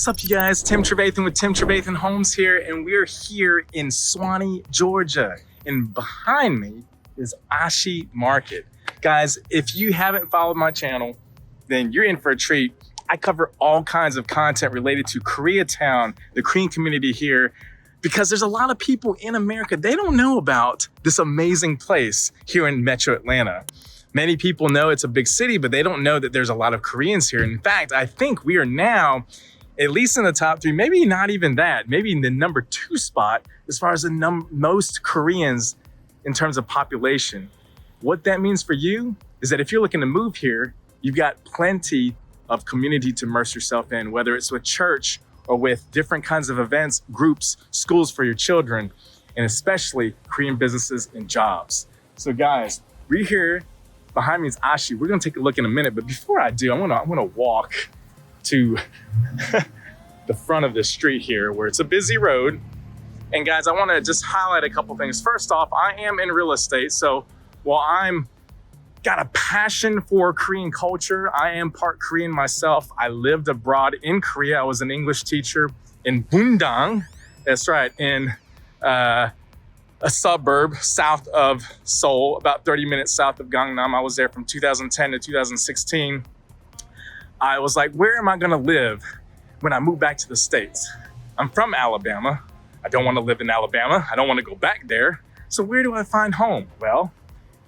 What's up, you guys? Tim Trevathan with Tim Trevathan Homes here, and we're here in Suwanee, Georgia. And behind me is Ashi Market. Guys, if you haven't followed my channel, then you're in for a treat. I cover all kinds of content related to Koreatown, the Korean community here, because there's a lot of people in America, they don't know about this amazing place here in Metro Atlanta. Many people know it's a big city, but they don't know that there's a lot of Koreans here. In fact, I think we are now at least in the top 3, maybe not even that, maybe in the number 2 spot as far as the most Koreans in terms of population. What that means for you is that if you're looking to move here, you've got plenty of community to immerse yourself in, whether it's with church or with different kinds of events, groups, schools for your children, and especially Korean businesses and jobs. So guys, we're here. Behind me is Ashi. We're gonna take a look in a minute, but before I do, I wanna walk to the front of the street here where it's a busy road. And guys, I wanna just highlight a couple things. First off, I am in real estate. So while I'm got a passion for Korean culture, I am part Korean myself. I lived abroad in Korea. I was an English teacher in Bundang. That's right, in a suburb south of Seoul, about 30 minutes south of Gangnam. I was there from 2010 to 2016. I was like, where am I gonna live when I move back to the States? I'm from Alabama. I don't wanna live in Alabama. I don't wanna go back there. So where do I find home? Well,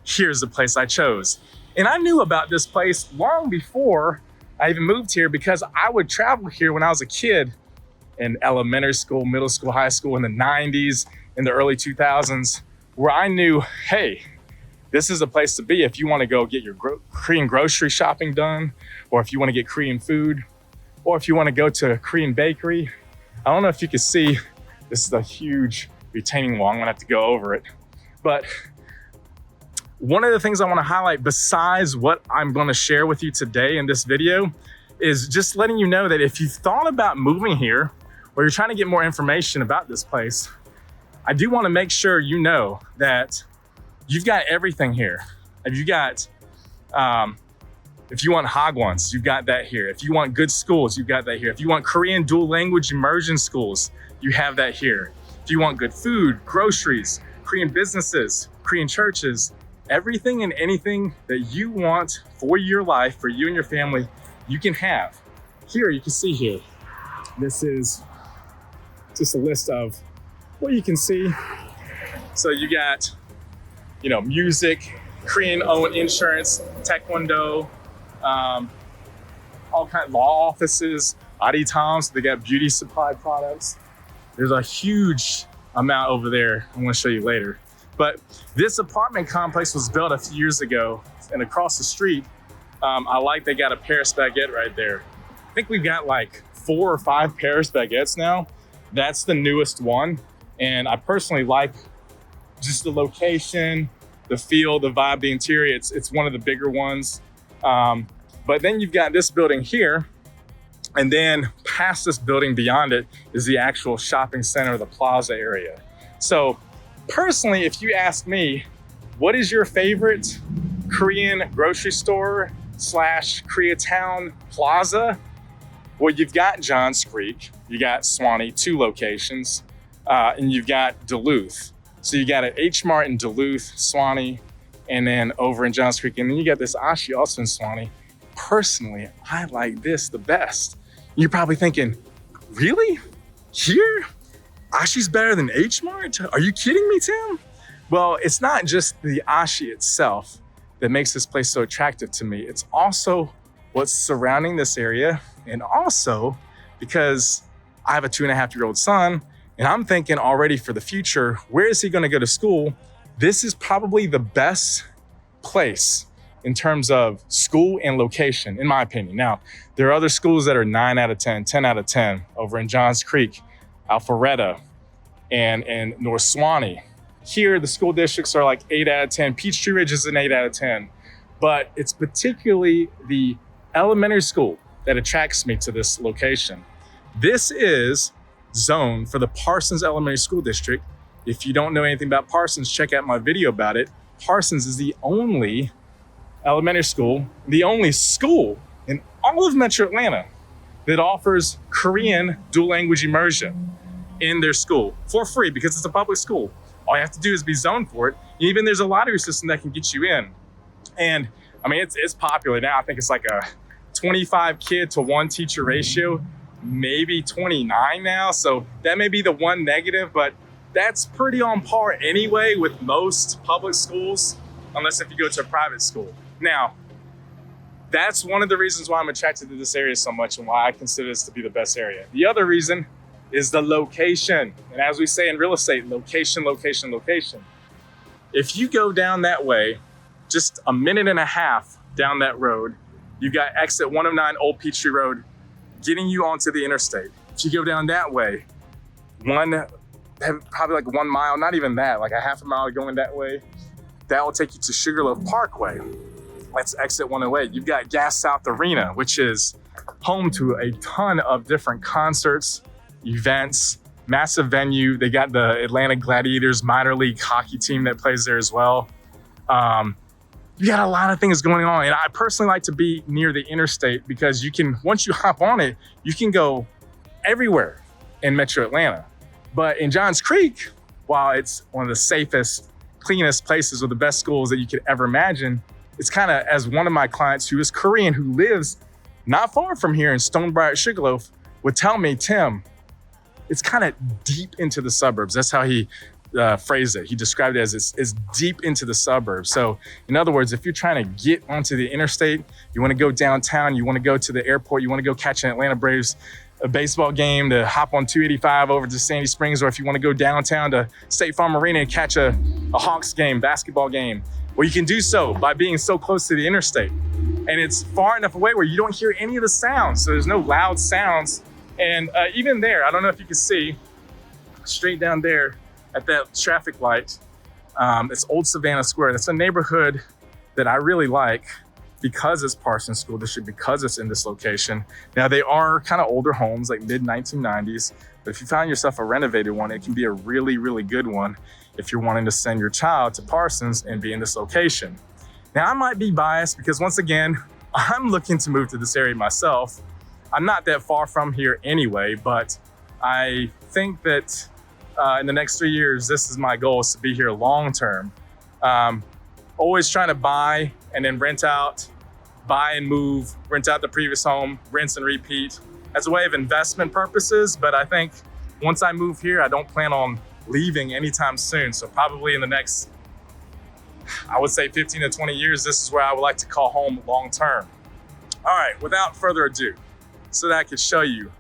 here's the place I chose. And I knew about this place long before I even moved here because I would travel here when I was a kid in elementary school, middle school, high school in the 90s, in the early 2000s, where I knew, hey, this is a place to be if you want to go get your Korean grocery shopping done, or if you want to get Korean food, or if you want to go to a Korean bakery. I don't know if you can see, this is a huge retaining wall. I'm gonna have to go over it. But one of the things I want to highlight besides what I'm going to share with you today in this video is just letting you know that if you thought about moving here or you're trying to get more information about this place, I do want to make sure you know that you've got everything here. If you got, if you want Hagwons, you've got that here. If you want good schools, you've got that here. If you want Korean dual language immersion schools, you have that here. If you want good food, groceries, Korean businesses, Korean churches, everything and anything that you want for your life, for you and your family, you can have. Here, you can see here, this is just a list of what you can see. So you got, you know, music, Korean-owned insurance, taekwondo, all kinds of law offices, Aritam, so they got beauty supply products. There's a huge amount over there I'm gonna show you later. But this apartment complex was built a few years ago, and across the street, I like they got a Paris baguette right there. I think we've got like 4 or 5 Paris baguettes now. That's the newest one. And I personally like just the location, the feel, the vibe, the interior. It's one of the bigger ones. But then you've got this building here, and then past this building beyond it is the actual shopping center, the plaza area. So personally, if you ask me, what is your favorite Korean grocery store / Koreatown plaza? Well, you've got Johns Creek, you got Suwanee, 2 locations, and you've got Duluth. So you got an H-Mart in Duluth, Suwanee, and then over in Johns Creek. And then you got this Ashi also in Suwanee. Personally, I like this the best. You're probably thinking, really? Here? Ashi's better than H-Mart? Are you kidding me, Tim? Well, it's not just the Ashi itself that makes this place so attractive to me. It's also what's surrounding this area, and also because I have a 2.5-year-old son, and I'm thinking already for the future, where is he gonna go to school? This is probably the best place in terms of school and location, in my opinion. Now, there are other schools that are 9 out of 10, 10 out of 10 over in Johns Creek, Alpharetta, and North Suwanee. Here, the school districts are like 8 out of 10. Peachtree Ridge is an 8 out of 10. But it's particularly the elementary school that attracts me to this location. This is zoned for the Parsons Elementary School District. If you don't know anything about Parsons, check out my video about it. Parsons is the only elementary school, the only school in all of Metro Atlanta that offers Korean dual language immersion in their school for free because it's a public school. All you have to do is be zoned for it. Even there's a lottery system that can get you in. And I mean, it's popular now. I think it's like a 25 kid to 1 teacher ratio, maybe 29 now. So that may be the one negative, but that's pretty on par anyway with most public schools, unless if you go to a private school. Now, that's one of the reasons why I'm attracted to this area so much and why I consider this to be the best area. The other reason is the location. And as we say in real estate, location, location, location. If you go down that way, just a minute and a half down that road, you got exit 109 Old Peachtree Road getting you onto the interstate. If you go down that way, probably like 1 mile, not even that, like a half a mile going that way, that will take you to Sugarloaf Parkway. That's exit 108. You've got Gas South Arena, which is home to a ton of different concerts, events, massive venue. They got the Atlanta Gladiators minor league hockey team that plays there as well. You got a lot of things going on. And I personally like to be near the interstate because you can, once you hop on it, you can go everywhere in Metro Atlanta. But in Johns Creek, while it's one of the safest, cleanest places with the best schools that you could ever imagine, it's kind of, as one of my clients who is Korean, who lives not far from here in Stonebriar at Sugarloaf, would tell me, Tim, it's kind of deep into the suburbs. That's how he phrased it. He described it as it's deep into the suburbs. So in other words, if you're trying to get onto the interstate, you want to go downtown, you want to go to the airport, you want to go catch an Atlanta Braves a baseball game, to hop on 285 over to Sandy Springs, or if you want to go downtown to State Farm Arena and catch a Hawks game, basketball game, well, you can do so by being so close to the interstate. And it's far enough away where you don't hear any of the sounds. So there's no loud sounds. And even there, I don't know if you can see, straight down there at that traffic light, it's Old Savannah Square. That's a neighborhood that I really like because it's Parsons School District, because it's in this location. Now, they are kind of older homes, like mid-1990s, but if you find yourself a renovated one, it can be a really, really good one if you're wanting to send your child to Parsons and be in this location. Now, I might be biased because, once again, I'm looking to move to this area myself. I'm not that far from here anyway, but I think that in the next 3 years, this is my goal, is to be here long-term. Always trying to buy and then rent out, buy and move, rent out the previous home, rinse and repeat as a way of investment purposes. But I think once I move here, I don't plan on leaving anytime soon. So probably in the next, I would say 15 to 20 years, this is where I would like to call home long-term. All right, without further ado, so that I could show you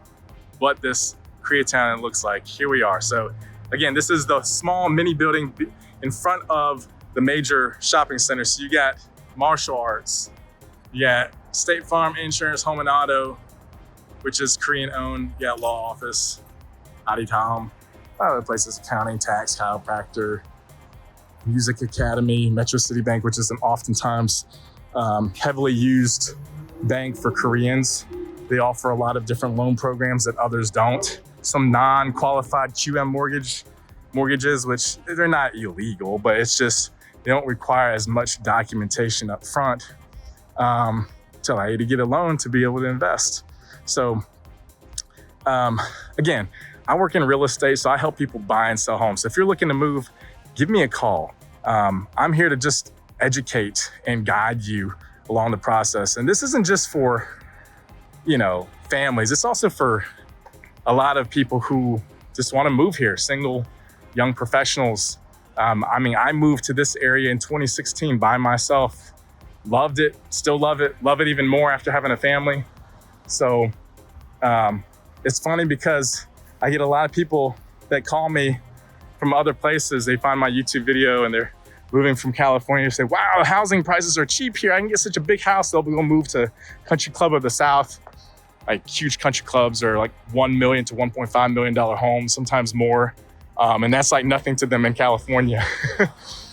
what this Koreatown looks like, here we are. So again, this is the small mini building in front of the major shopping center. So you got martial arts, you got State Farm Insurance, Home and Auto, which is Korean owned. You got law office, Aditom, a lot of other places, accounting, tax, chiropractor, music academy, Metro City Bank, which is an oftentimes heavily used bank for Koreans. They offer a lot of different loan programs that others don't. Some non-qualified QM mortgages, which they're not illegal, but it's just, they don't require as much documentation up front to allow you to get a loan to be able to invest. So again, I work in real estate, so I help people buy and sell homes. So if you're looking to move, give me a call. I'm here to just educate and guide you along the process. And this isn't just for, families. It's also for a lot of people who just want to move here, single young professionals. I moved to this area in 2016 by myself. Loved it, still love it even more after having a family. So it's funny because I get a lot of people that call me from other places. They find my YouTube video and they're moving from California and say, wow, housing prices are cheap here. I can get such a big house. They'll go move to Country Club of the South. Like huge country clubs are like $1 million to $1.5 million homes, sometimes more. And that's like nothing to them in California.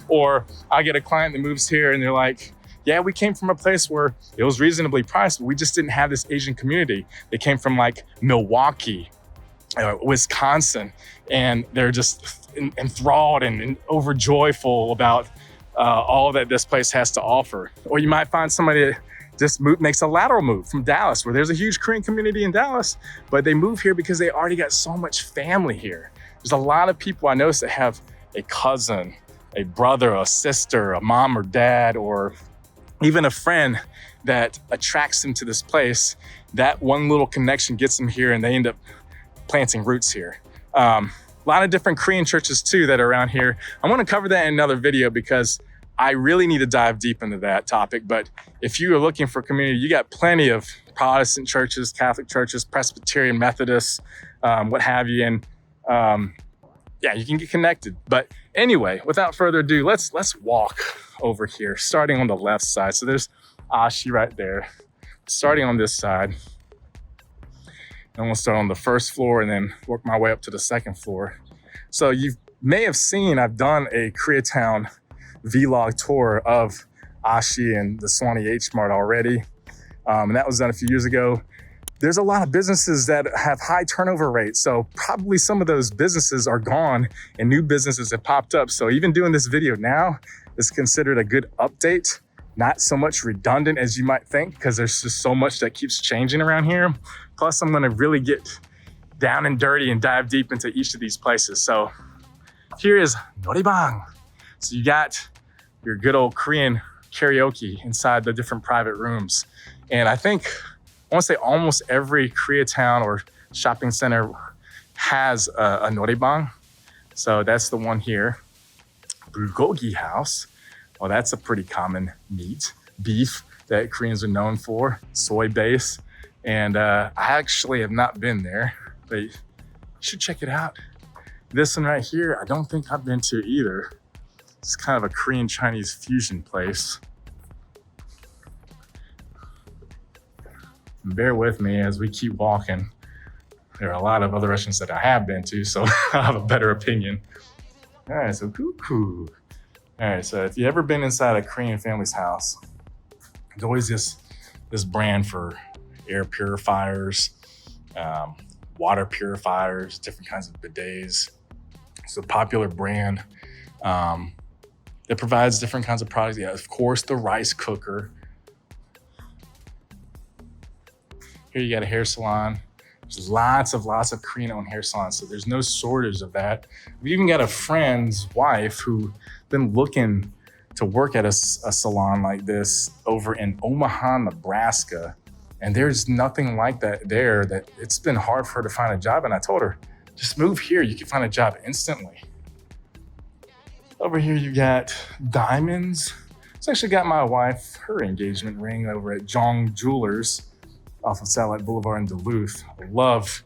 Or I get a client that moves here and they're like, yeah, we came from a place where it was reasonably priced, but we just didn't have this Asian community. They came from like Milwaukee, Wisconsin, and they're just enthralled and overjoyful about all that this place has to offer. Or you might find somebody that just makes a lateral move from Dallas, where there's a huge Korean community in Dallas, but they move here because they already got so much family here. There's a lot of people I noticed that have a cousin, a brother, a sister, a mom or dad, or even a friend that attracts them to this place. That one little connection gets them here and they end up planting roots here. A lot of different Korean churches too that are around here. I want to cover that in another video because I really need to dive deep into that topic. But if you are looking for community, you got plenty of Protestant churches, Catholic churches, Presbyterian, Methodists, what have you. And yeah, you can get connected. But anyway, without further ado, let's walk over here, starting on the left side. So there's Ashi right there. Starting on this side. I'm gonna start on the first floor and then work my way up to the second floor. So you may have seen I've done a Koreatown vlog tour of Ashi and the Suwanee H-Mart already. And that was done a few years ago. There's a lot of businesses that have high turnover rates. So probably some of those businesses are gone and new businesses have popped up. So even doing this video now is considered a good update. Not so much redundant as you might think, because there's just so much that keeps changing around here. Plus, I'm gonna really get down and dirty and dive deep into each of these places. So here is Noraebang. So you got your good old Korean karaoke inside the different private rooms. And I think, I wanna say almost every Koreatown or shopping center has a Noraebang. So that's the one here. Bulgogi house. Well, that's a pretty common meat, beef that Koreans are known for, soy base. And I actually have not been there, but you should check it out. This one right here, I don't think I've been to either. It's kind of a Korean Chinese fusion place. Bear with me as we keep walking. There are a lot of other restaurants that I have been to, so I have a better opinion. All right, so cuckoo. All right, so if you've ever been inside a Korean family's house, there's always this brand for air purifiers, water purifiers, different kinds of bidets. It's a popular brand that provides different kinds of products. Yeah, of course, the rice cooker. Here you got a hair salon. There's lots of Korean-owned hair salons, so there's no shortage of that. We even got a friend's wife who been looking to work at a salon like this over in Omaha, Nebraska. And there's nothing like that there, that it's been hard for her to find a job. And I told her, just move here, you can find a job instantly. Over here, you got diamonds. It's actually got my wife, her engagement ring over at Jong Jewelers off of Satellite Boulevard in Duluth. I love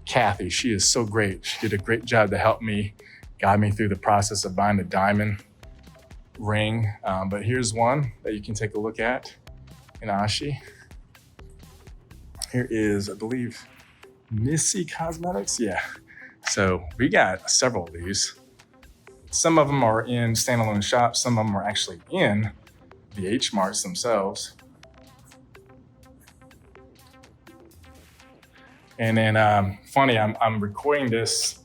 Kathy. She is so great. She did a great job to help me, guide me through the process of buying the diamond ring. But here's one that you can take a look at in Ashi. Here is, I believe, Missy Cosmetics. Yeah. So we got several of these. Some of them are in standalone shops. Some of them are actually in the H-Marts themselves. And then funny, I'm recording this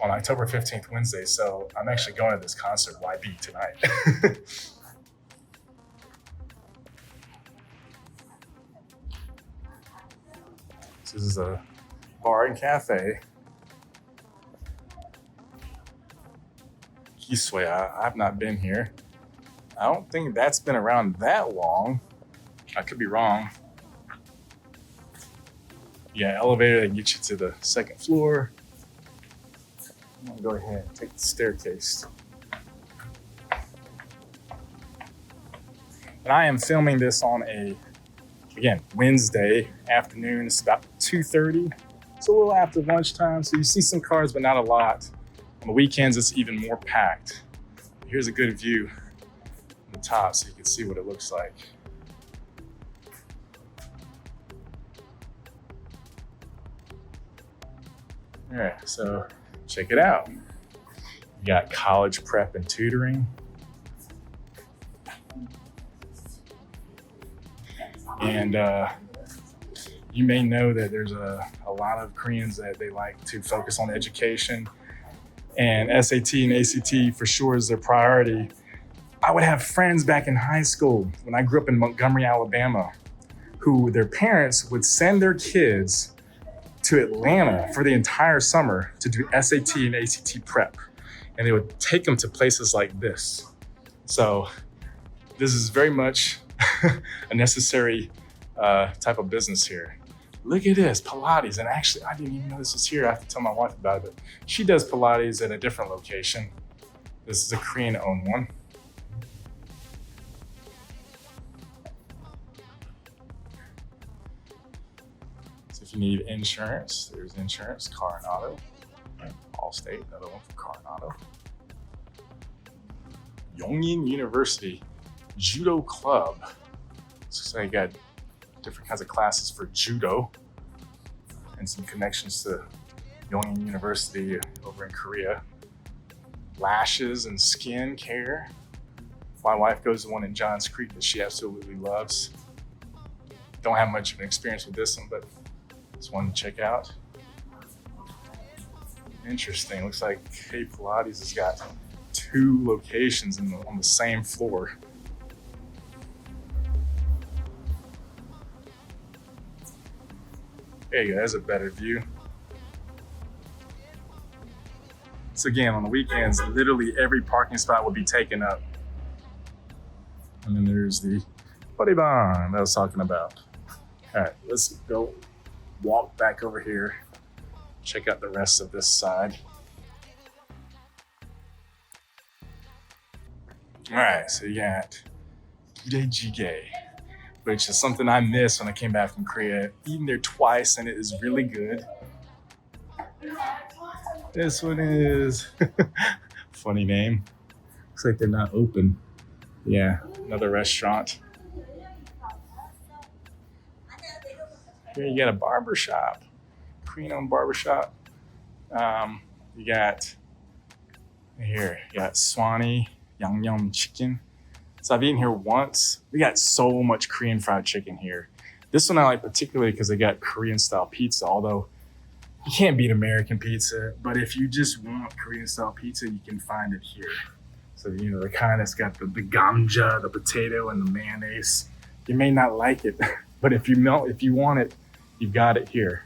on October 15th, Wednesday. So I'm actually going to this concert, YB, tonight. This is a bar and cafe. Kiswaya, I've not been here. I don't think that's been around that long. I could be wrong. Yeah, elevator that gets you to the second floor. I'm gonna go ahead and take the staircase. And I am filming this on again, Wednesday afternoon. It's about 2:30. It's a little after lunchtime, so you see some cars, but not a lot. On the weekends, it's even more packed. Here's a good view on the top so you can see what it looks like. All right, so check it out. You got college prep and tutoring. And you may know that there's a lot of Koreans that they like to focus on education, and SAT and ACT for sure is their priority. I would have friends back in high school when I grew up in Montgomery, Alabama, who their parents would send their kids to Atlanta for the entire summer to do SAT and ACT prep. And they would take them to places like this. So this is very much a necessary type of business here. Look at this, Pilates. And actually, I didn't even know this was here. I have to tell my wife about it. But she does Pilates at a different location. This is a Korean-owned one. So if you need insurance, there's insurance, car and auto. Allstate, another one for car and auto. Yongin University Judo Club. So you got different kinds of classes for judo and some connections to Yongin University over in Korea. Lashes and skin care. My wife goes to one in Johns Creek that she absolutely loves. Don't have much of an experience with this one, but it's one to check out. Interesting. Looks like K Pilates has got 2 locations on the same floor. There you go, there's a better view. So again, on the weekends, literally every parking spot will be taken up. And then there's the buddy barn that I was talking about. All right, let's go walk back over here, check out the rest of this side. All right, so you got Gwinnett, which is something I missed when I came back from Korea. Eaten there twice and it is really good. This one is, funny name. Looks like they're not open. Yeah, another restaurant. Here you got a barber shop, Korean-owned barber shop. You got Suwanee Yangnyeom chicken. So I've eaten here once. We got so much Korean fried chicken here. This one I like particularly because they got Korean style pizza, although you can't beat American pizza, but if you just want Korean style pizza, you can find it here. So, you know, the kind that's got the gamja, the potato, and the mayonnaise. You may not like it, but if you want it, you've got it here.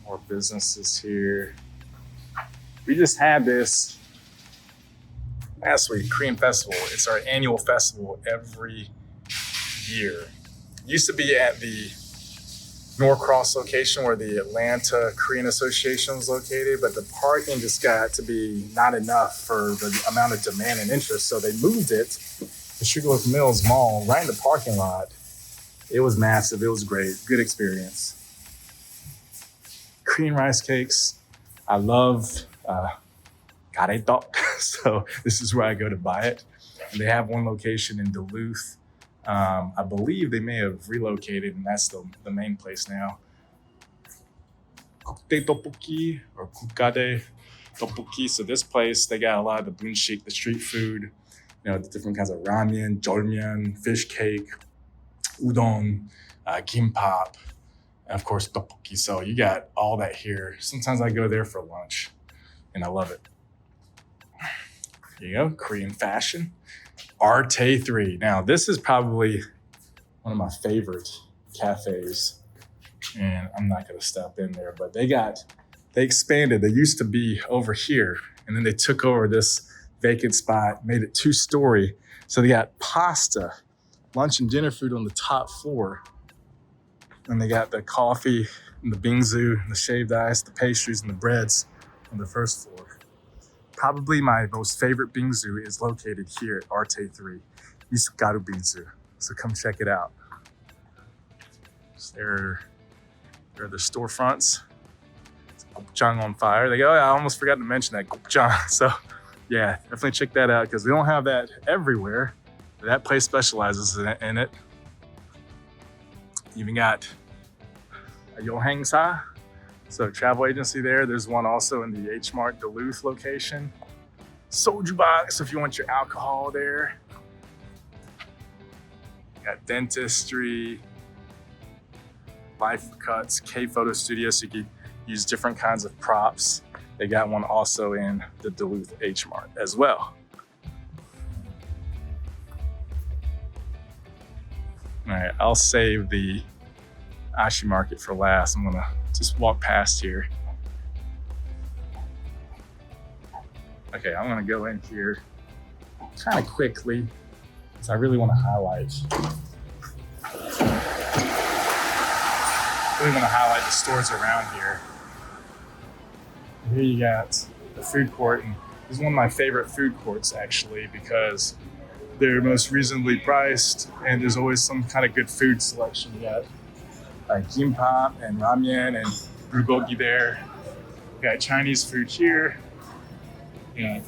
More businesses here. We just had this last week, Korean Festival. It's our annual festival every year. It used to be at the Norcross location where the Atlanta Korean Association was located, but the parking just got to be not enough for the amount of demand and interest. So they moved it to Sugarloaf Mills Mall right in the parking lot. It was massive. It was great. Good experience. Korean rice cakes. I love Koreatown. So this is where I go to buy it. And they have one location in Duluth. I believe they may have relocated, and that's the main place now. Kukde tteokbokki or kukade tteokbokki. So this place, they got a lot of the bunshik, the street food, you know, the different kinds of ramen, jjolmyeon, fish cake, udon, gimbap, and of course tteokbokki. So you got all that here. Sometimes I go there for lunch, and I love it. Here you go, Korean fashion. Arte 3. Now, this is probably one of my favorite cafes, and I'm not going to step in there, but they expanded. They used to be over here, and then they took over this vacant spot, made it 2-story. So they got pasta, lunch and dinner food on the top floor, and they got the coffee and the bingsu and the shaved ice, the pastries and the breads on the first floor. Probably my most favorite bingsu is located here at Arte 3, Isugaru Bingsu. So come check it out. So there are the storefronts. It's gopchang on fire. They go, oh, I almost forgot to mention that, gopchang. So yeah, definitely check that out because we don't have that everywhere. That place specializes in it. Even got a Yohangsa. So travel agency there. There's one also in the H-Mart Duluth location. Soju box if you want your alcohol there. Got dentistry, life cuts, K photo studio, so you can use different kinds of props. They got one also in the Duluth H-Mart as well. All right, I'll save the Ashi Market for last. I'm gonna just walk past here. Okay, I'm gonna go in here kind of quickly because I really want to highlight the stores around here. Here you got the food court, and this is one of my favorite food courts actually because they're most reasonably priced and there's always some kind of good food selection. You got gimbap and ramen and bulgogi there. You got Chinese food here. You got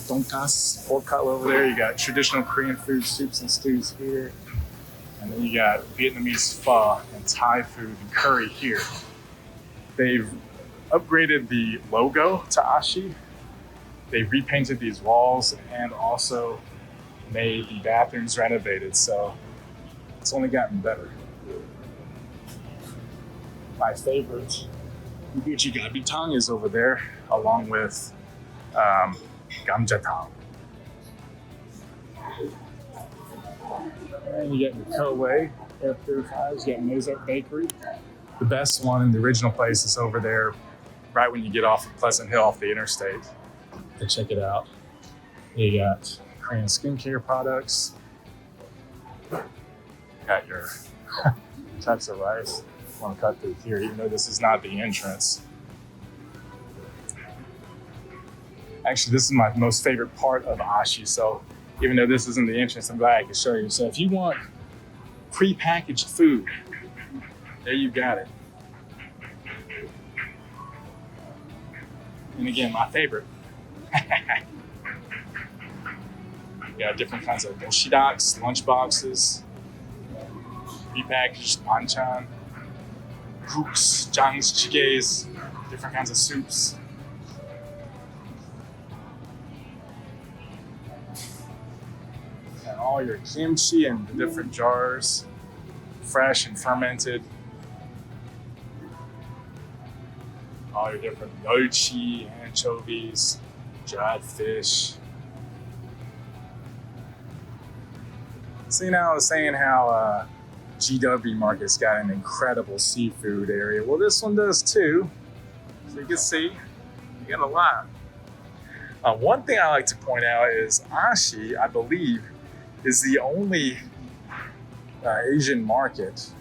donkas, pork cutlet over there. You got traditional Korean food, soups and stews here. And then you got Vietnamese pho and Thai food and curry here. They've upgraded the logo to Ashi. They repainted these walls and also made the bathrooms renovated, so it's only gotten better. My favorite Gucci Trevathan is over there, along with Gamjatang. And you got your Koei air purifiers, you got Mozart Bakery. The best one in the original place is over there, right when you get off of Pleasant Hill off the interstate. To check it out. You got Korean skincare products. Got your types of rice. I want to cut through here, even though this is not the entrance. Actually, this is my most favorite part of Ashi, so even though this isn't the entrance, I'm glad I can show you. So if you want pre-packaged food, there you got it. And again, my favorite. You got different kinds of doshidaks, lunch boxes, prepackaged banchan, groups, jangs, chigeis, different kinds of soups. And all your kimchi in the different jars, fresh and fermented. All your different nochi, anchovies, dried fish. See, now I was saying how GW Market's got an incredible seafood area. Well, this one does too. So you can see, you got a lot. One thing I like to point out is Ashi, I believe, is the only Asian market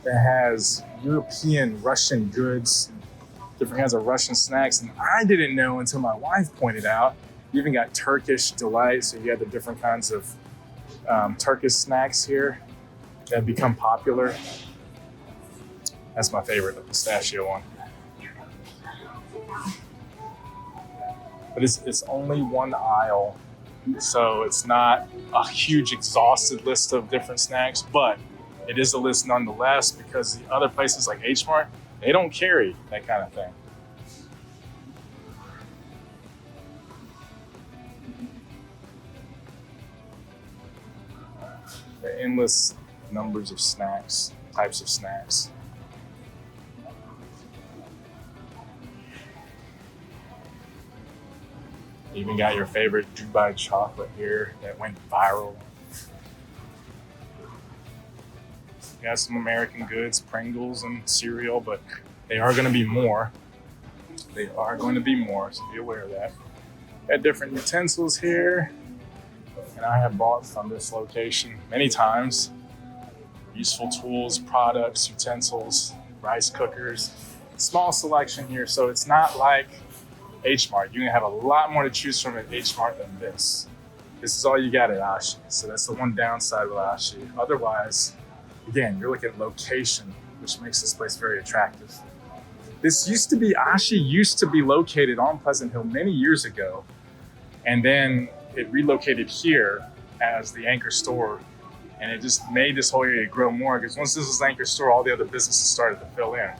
that has European Russian goods, different kinds of Russian snacks. And I didn't know until my wife pointed out, you even got Turkish delight. So you have the different kinds of Turkish snacks here that have become popular. That's my favorite, the pistachio one. But it's only one aisle, so it's not a huge exhausted list of different snacks, but it is a list nonetheless because the other places like H-Mart, they don't carry that kind of thing. The endless numbers of snacks, types of snacks. You even got your favorite Dubai chocolate here that went viral. You got some American goods, Pringles and cereal, but they are going to be more. They are going to be more, so be aware of that. Got different utensils here, and I have bought from this location many times. Useful tools, products, utensils, rice cookers. Small selection here, so it's not like H-Mart. You're gonna have a lot more to choose from at H-Mart than this. This is all you got at Ashi, so that's the one downside with Ashi. Otherwise, again, you're looking at location, which makes this place very attractive. This used to be, Ashi used to be located on Pleasant Hill many years ago, and then it relocated here as the anchor store, and it just made this whole area grow more, because once this was the anchor store, all the other businesses started to fill in.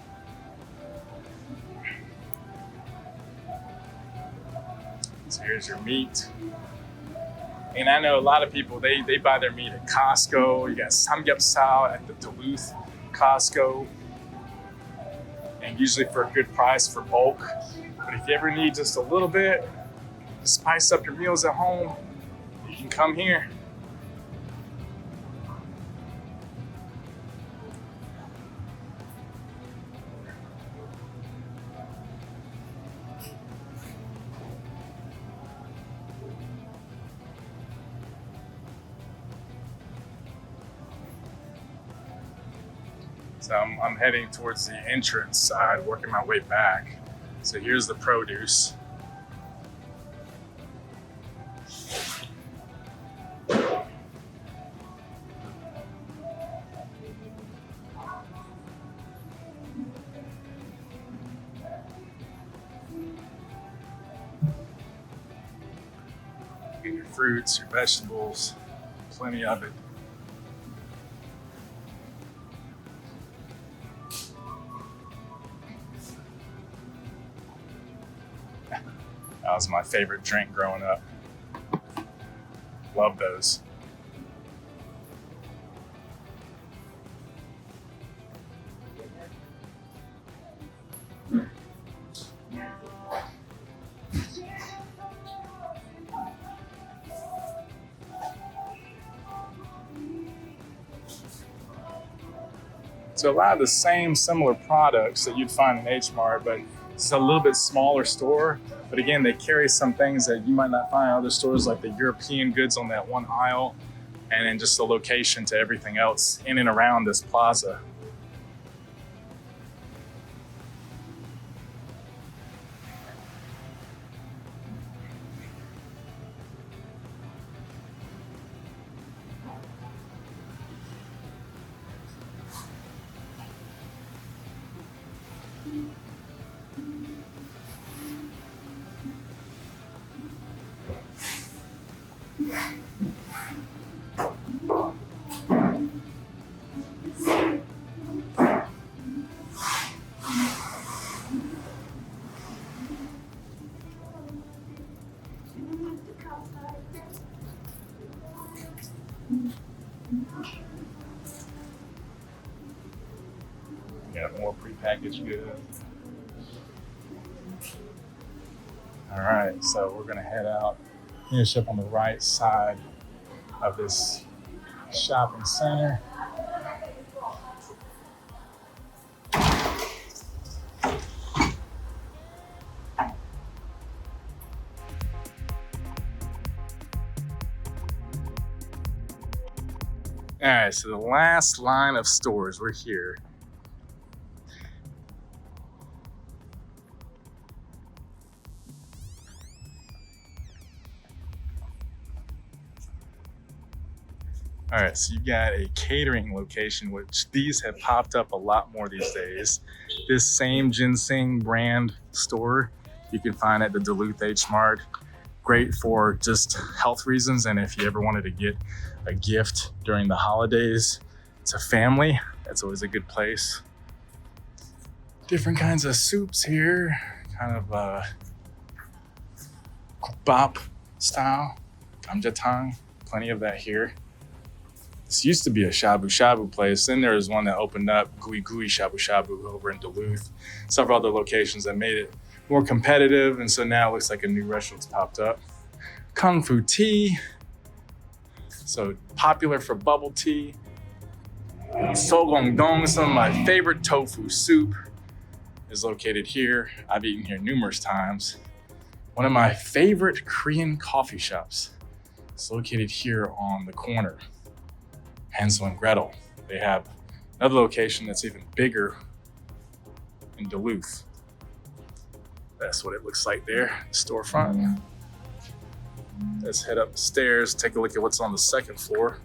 So here's your meat. And I know a lot of people, they buy their meat at Costco. You got samgyeopsal at the Duluth Costco. And usually for a good price for bulk. But if you ever need just a little bit to spice up your meals at home, you can come here. So I'm heading towards the entrance side, working my way back. So here's the produce. Get your fruits, your vegetables, plenty of it. That was my favorite drink growing up. Love those. So a lot of the same similar products that you'd find in H-Mart, but it's a little bit smaller store. But again, they carry some things that you might not find in other stores, like the European goods on that one aisle, and then just the location to everything else in and around this plaza. Got more prepackaged goods. All right, so we're gonna head out, finish up on the right side of this shopping center. All right, so the last line of stores, we're here. All right, so you got a catering location, which these have popped up a lot more these days. This same ginseng brand store you can find at the Duluth H-Mart. Great for just health reasons, and if you ever wanted to get a gift during the holidays to family, that's always a good place. Different kinds of soups here, kind of bop style, gamjatang, plenty of that here. This used to be a shabu shabu place. Then there was one that opened up, Gui Gui Shabu Shabu, over in Duluth. Several other locations that made it more competitive, and so now it looks like a new restaurant's popped up. Kung Fu Tea, so popular for bubble tea. Sogong Dong, some of my favorite tofu soup, is located here. I've eaten here numerous times. One of my favorite Korean coffee shops is located here on the corner. Hansel and Gretel. They have another location that's even bigger in Duluth. That's what it looks like there, the storefront. Let's head up the stairs, take a look at what's on the second floor.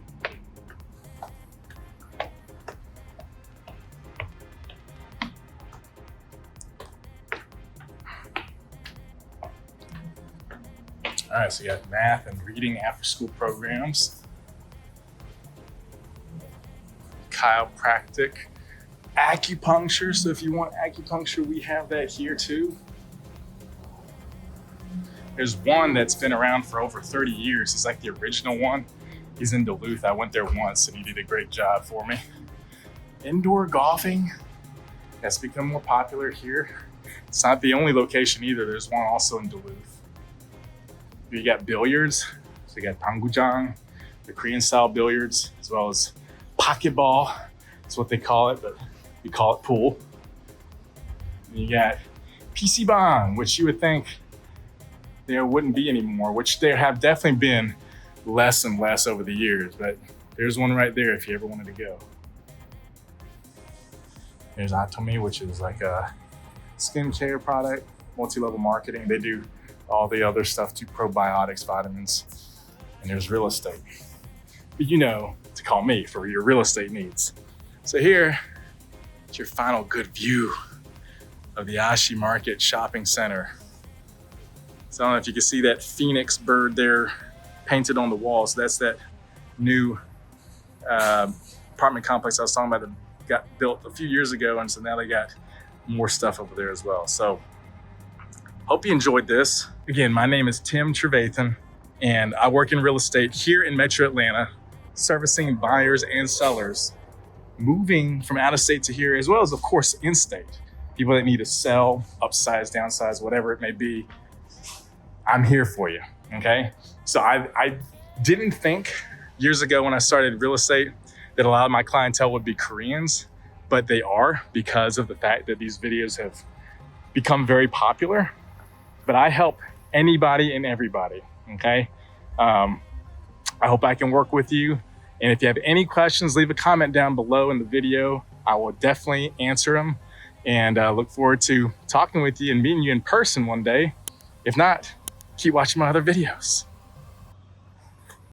All right, so you got math and reading after school programs. Chiropractic, acupuncture. So if you want acupuncture, we have that here too. There's one that's been around for over 30 years. He's like the original one. He's in Duluth. I went there once and he did a great job for me. Indoor golfing has become more popular here. It's not the only location either. There's one also in Duluth. You got billiards. So you got tanggujang, the Korean style billiards, as well as pocketball. That's what they call it, but we call it pool. And you got PC bang, which you would think there wouldn't be anymore, which there have definitely been less and less over the years, but there's one right there if you ever wanted to go. There's Atomy, which is like a skincare product, multi-level marketing. They do all the other stuff too, probiotics, vitamins, and there's real estate. But you know to call me for your real estate needs. So here, it's your final good view of the Ashi Market Shopping Center. So I don't know if you can see that phoenix bird there painted on the wall. So that's that new apartment complex I was talking about that got built a few years ago. And so now they got more stuff over there as well. So hope you enjoyed this. Again, my name is Tim Trevathan, and I work in real estate here in Metro Atlanta, servicing buyers and sellers moving from out of state to here, as well as, of course, in-state. People that need to sell, upsize, downsize, whatever it may be, I'm here for you, okay? So I didn't think years ago when I started real estate that a lot of my clientele would be Koreans, but they are because of the fact that these videos have become very popular. But I help anybody and everybody, okay? I hope I can work with you. And if you have any questions, leave a comment down below in the video. I will definitely answer them, and look forward to talking with you and meeting you in person one day. If not, keep watching my other videos.